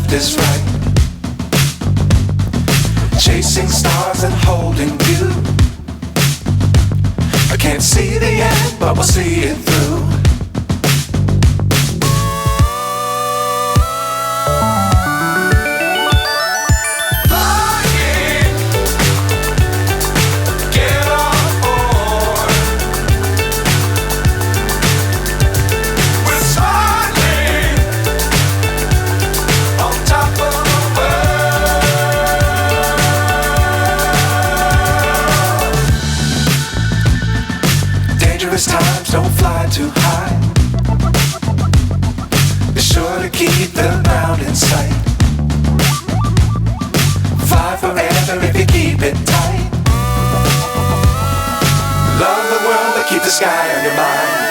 left is right. Chasing stars and holding you. I can't see the end, but we'll see it through. Times don't fly too high. Be sure to keep the ground in sight. Fly forever if you keep it tight. Love the world but keep the sky on your mind.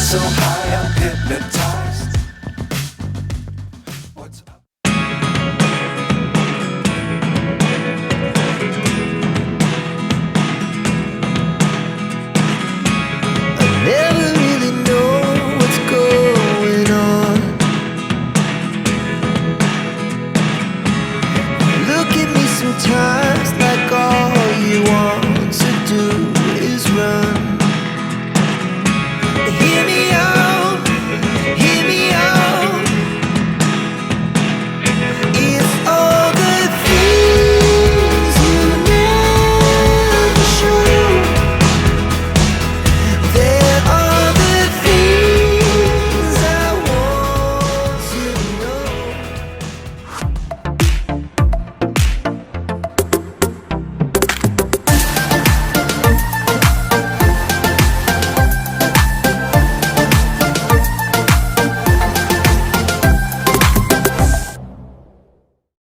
So high, I'm hypnotized. What's up? I never really know what's going on. Look at me sometimes.